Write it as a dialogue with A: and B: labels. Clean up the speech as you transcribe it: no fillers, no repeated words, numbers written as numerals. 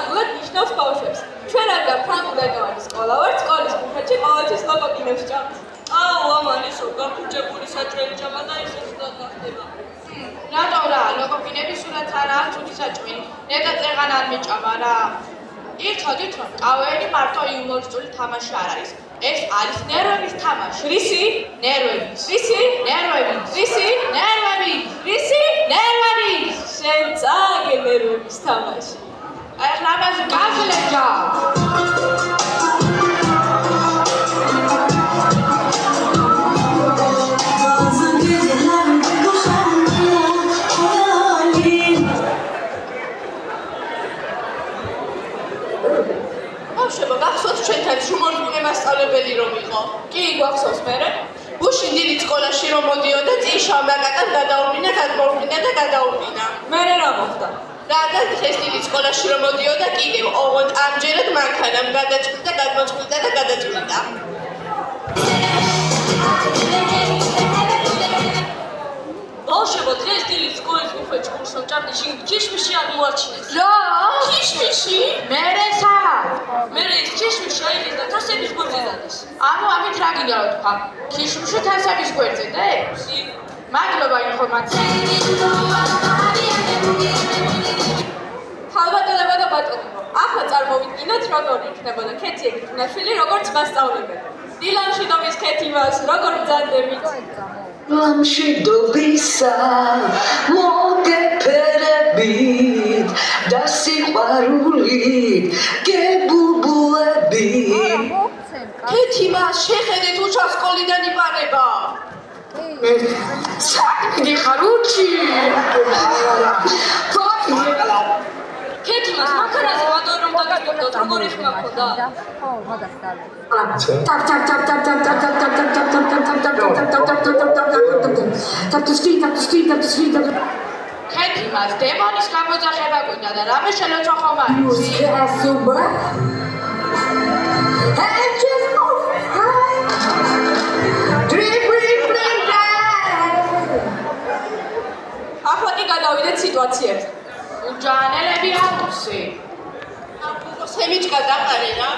A: ნამდვილად ნიშნავს ბავშვებს. ჩვენ რადგან ფრანგულენოვანი სკოლა ვართ, სკოლის ბუფეტში ყოველთვის ლოკოკინებს ჭამთ.
B: აუ, ამან ისო გაფუჭებული საჭმელი ჭამა და ისე სულად გახდება.
C: რატომ რა, ლოკოკინების სულაც არაა ცუდი საჭმელი. ნეტა წეღან არ მიჭამა რა. იცოდით რომ კავეენი მარტო იუმორისტული თამაში არ არის. ეს არის ნერვების თამაში.
A: რისი?
C: ნერვების.
A: რისი?
C: ნერვების.
A: რისი?
C: ნერვების.
A: რისი?
C: ნერვების.
A: შენ წააგე ნერვების თამაში.
C: ეხლა ამაზე გაგლეჯა.
B: ბავშვებო, გახსოვთ ჩვენთან ჰუმორისტული მასწავლებელი რომ იყო?
A: კი, გვახსოვს მერე?
B: გუშინ დიდი სკოლაში რომ მოდიოდა, წინ შავმა კატამ გადაურბინა, გადმოურბინა და გადაურბინა.
A: მერე რა მოხდა?
B: და დღეს დიდი სკოლაში რომ მოდიოდა, კიდევ ოღონდ ამჯერად მანქანამ გადაჭყიდა, გადმოჭყიდა და გადაჭყიდა. ბავშვებო, დღეს დიდი სკოლის ბუფეტში კურსო ჭამდიში ქიშმიში აღმოაჩინეს.
C: რა?
B: ქიშმიში?
C: მერესა.
B: მერე ეს ქიშმიში აიღეს და თასების გვერდზე დადეს.
C: ანუ ამით რა გინდა რა თქვა? ქიშმიში თასების გვერდზე და? მადლობა ინფორმაციისთვის.
A: ხალბატონებო და ბატონებო, ახლა წარმოვიდგინოთ როგორ იქნებოდა ქეთი ეკითვნაშვილი როგორც მასწავლებელი. დილამშვიდობის ქეთი მას როგორ ბრძანდებით?
D: ლამშვიდობისა მოგეფერებით და სიყვარულით გებულბულებით.
B: ქეთი მას შეხედეთ უჩასკოლიდან იპარება.
D: საქმე ხარ უჩი.
B: ქეთი მას მანქანაზე ვადო რომ დაგიწყდოთ, როგორ იხმა ხოდა?
C: ქეთი მას დემონის გამოძახება გვინდა და რამე შელოცვა ხომ არის?
A: ახლა კი გადავიდეთ სიტუაციებზე.
C: უჯანელები ავტოსი.
B: სემიჩკა დაყარე რა.